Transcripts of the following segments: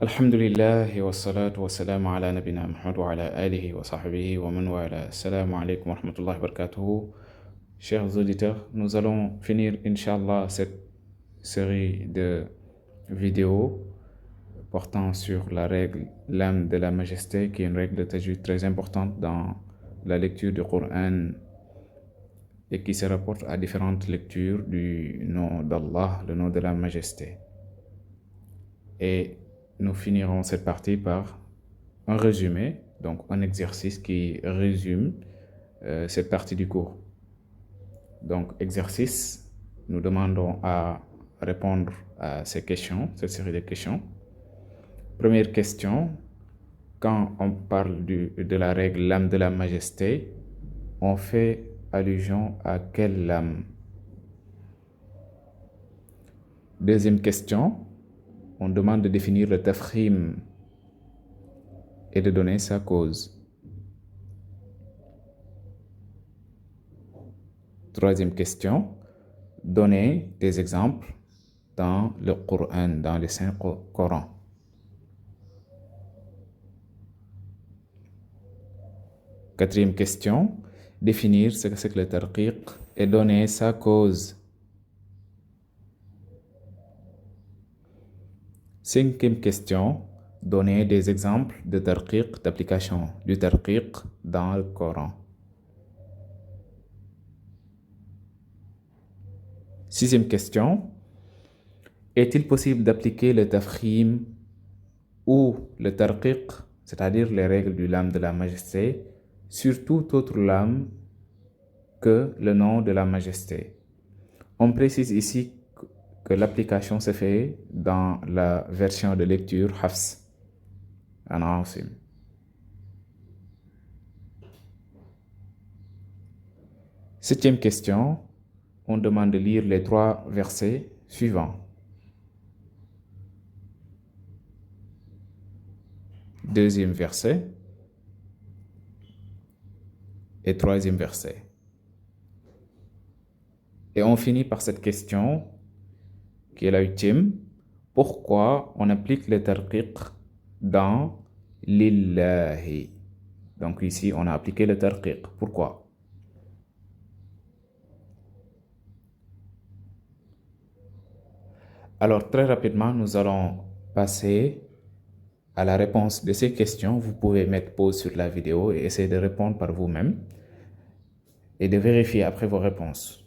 الحمد لله والصلاة والسلام على نبينا محمد وعلى آله وصحبه ومن والاه. Assalamu alaikum wa rahmatullahi wa barakatuhu. Chers auditeurs, nous allons finir, Inch'Allah, cette série de vidéos portant sur la règle l'âme de la majesté, qui est une règle de tajwid très importante dans la lecture du Coran et qui se rapporte à différentes lectures du nom d'Allah, le nom de la majesté. Et nous finirons cette partie par un résumé, donc un exercice qui résume cette partie du cours. Donc, exercice, nous demandons à répondre à ces questions, cette série de questions. Première question, quand on parle de la règle l'âme de la majesté, on fait allusion à quelle lame? Deuxième question, on demande de définir le tafkhim et de donner sa cause. Troisième question, donner des exemples dans le Coran, dans le Saint-Coran. Quatrième question, définir ce que c'est que le tarqiq et donner sa cause. Cinquième question, donner des exemples de tarqiq, d'application du tarqiq dans le Coran. Sixième question, est-il possible d'appliquer le tafkhim ou le tarqiq, c'est-à-dire les règles du lame de la majesté, sur toute autre lame que le nom de la majesté? On précise ici que l'application se fait dans la version de lecture Hafs en Asim. Septième question, on demande de lire les 3 versets suivants. Deuxième verset et troisième verset. Et on finit par cette question qui est la 8e. Pourquoi on applique le tarqiq dans lillahi? Donc ici, on a appliqué le tarqiq. Pourquoi? Alors, très rapidement, nous allons passer à la réponse de ces questions. Vous pouvez mettre pause sur la vidéo et essayer de répondre par vous-même et de vérifier après vos réponses.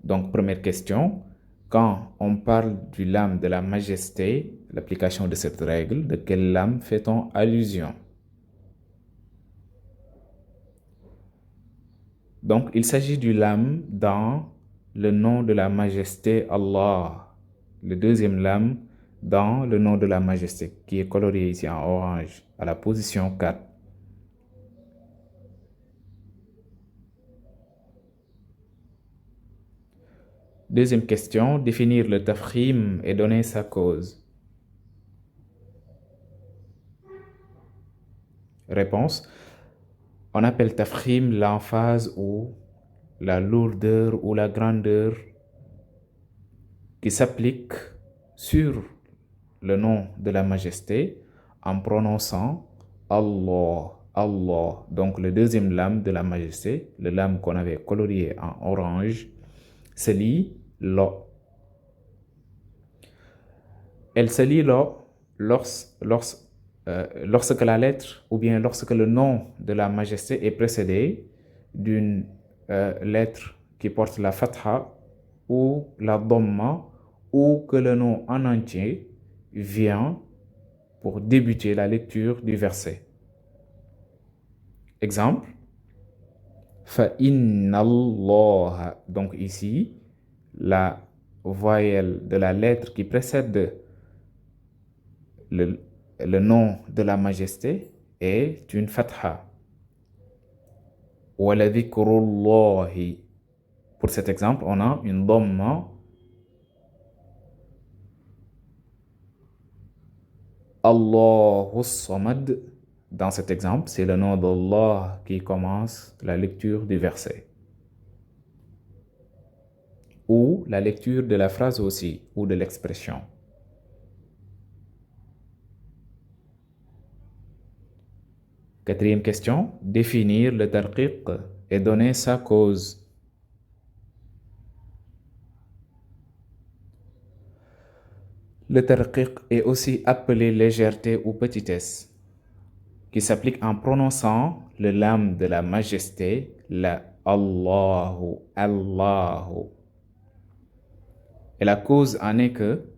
Donc, première question. Quand on parle du lame de la majesté, l'application de cette règle, de quelle lame fait-on allusion? Donc, il s'agit du lame dans le nom de la majesté Allah. Le deuxième lame dans le nom de la majesté, qui est colorié ici en orange, à la position 4. Deuxième question, définir le tafkhim et donner sa cause. Réponse, on appelle tafkhim l'emphase ou la lourdeur ou la grandeur qui s'applique sur le nom de la majesté en prononçant Allah, Allah. Donc le deuxième lame de la majesté, le lame qu'on avait colorié en orange, se lit lo. Elle se lit lo lorsque la lettre ou bien lorsque le nom de la majesté est précédé d'une lettre qui porte la fatha ou la dhamma, ou que le nom en entier vient pour débuter la lecture du verset. Exemple, fa inna Allah. Donc ici, la voyelle de la lettre qui précède le nom de la majesté est une fatha. Wa la dhikrullahi. Pour cet exemple, on a une dhamma. Allahu Samad. Dans cet exemple, c'est le nom d'Allah qui commence la lecture du verset. Ou la lecture de la phrase aussi, ou de l'expression. Quatrième question, définir le tarqiq et donner sa cause. Le tarqiq est aussi appelé légèreté ou petitesse, qui s'applique en prononçant le lam de la majesté, la Allahu, Allahu. Et la cause en est que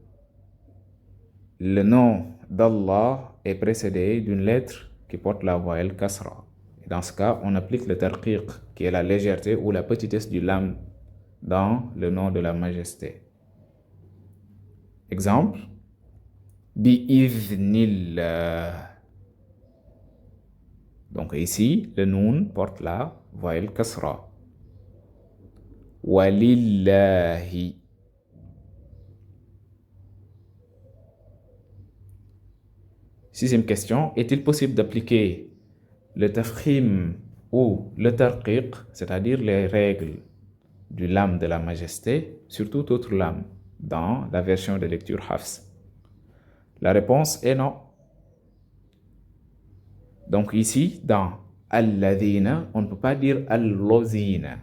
le nom d'Allah est précédé d'une lettre qui porte la voyelle kasra. Et dans ce cas, on applique le tarqiq, qui est la légèreté ou la petitesse du lam dans le nom de la majesté. Exemple, bi-idhnillah. Donc ici, le noun porte la voyelle kasra. Walillahi. Sixième question, est-il possible d'appliquer le tafkhim ou le tarqiq, c'est-à-dire les règles du lam de la majesté, sur toute autre lam dans la version de lecture Hafs? La réponse est non. Donc ici, dans al-ladhina, on ne peut pas dire al-lozina.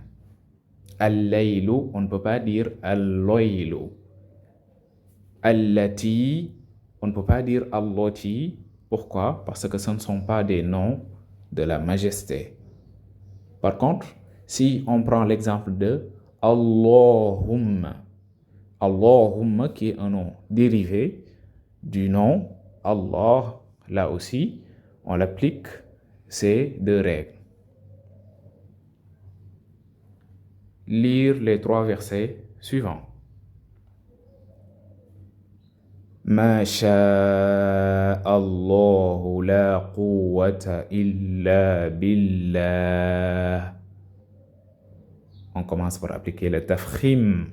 Al-laylu, on ne peut pas dire al-loylu. Al-lati, on ne peut pas dire al-loti. Pourquoi? Parce que ce ne sont pas des noms de la majesté. Par contre, si on prend l'exemple de Allahumma, Allahumma qui est un nom dérivé du nom Allah, là aussi, on applique ces deux règles. Lire les trois versets suivants. Ma sha'a Allahu la quwwata illa billah. On commence par appliquer le tafkhim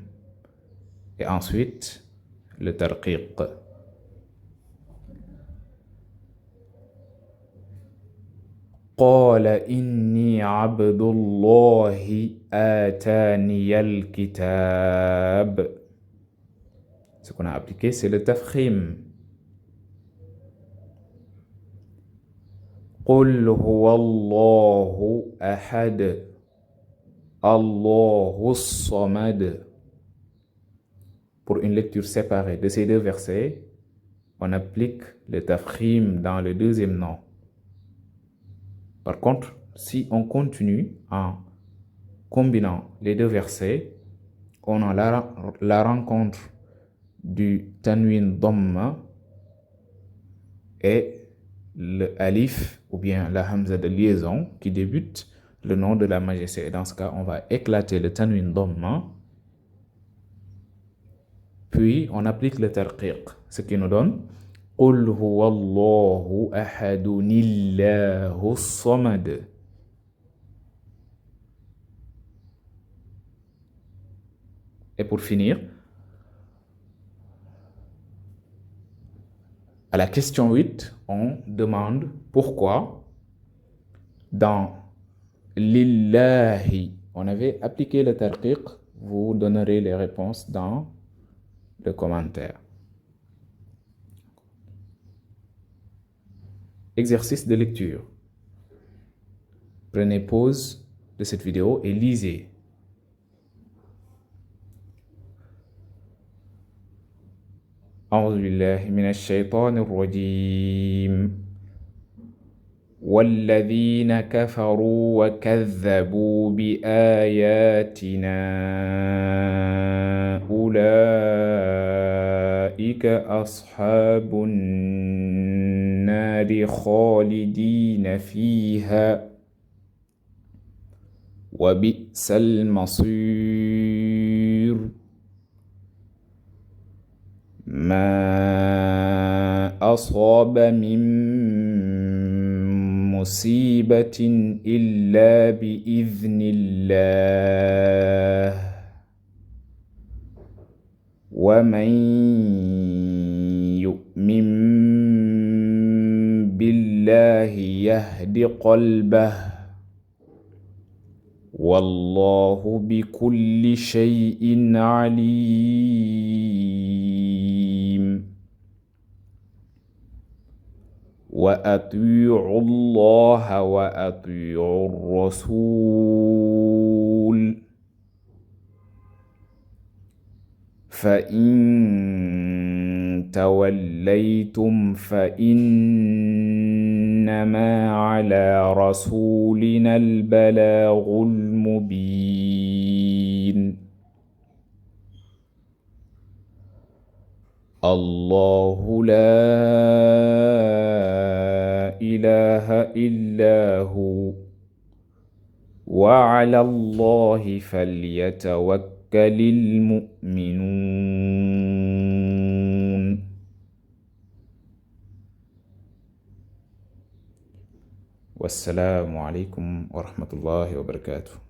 et ensuite le tarqiq. قال إني عبد الله آتاني الكتاب. Ce qu'on a appliqué, c'est le tafkhim. قل هو الله أحد الله الصمد. Pour une lecture séparée de ces deux versets, on applique le tafkhim dans le deuxième nom. Par contre, si on continue en combinant les deux versets, on a la rencontre du tanwin dhamma et le alif ou bien la hamza de liaison qui débute le nom de la majesté. Et dans ce cas, on va éclater le tanwin dhamma, puis on applique le tarqiq, ce qui nous donne قل هو الله أحد الله الصمد. Et pour finir, à la question 8, on demande pourquoi dans lillahi, on avait appliqué le tarqiq. Vous donnerez les réponses dans le commentaire. Exercice de lecture. Prenez pause de cette vidéo et lisez. أعوذ بالله من الشيطان الرجيم. والذين كفروا وكذبوا بآياتنا أولئك أصحاب النار خالدين فيها وبئس المصير. ما أصاب من مصيبة إلا بإذن الله ومن يؤمن بالله يهد قلبه والله بكل شيء عليم. وأطيعوا الله وأطيعوا الرسول فإن توليتم فإنما على رسولنا البلاغ المبين الله لا إله إلا هو وعلى الله فليتوكل المؤمنون. والسلام عليكم ورحمة الله وبركاته.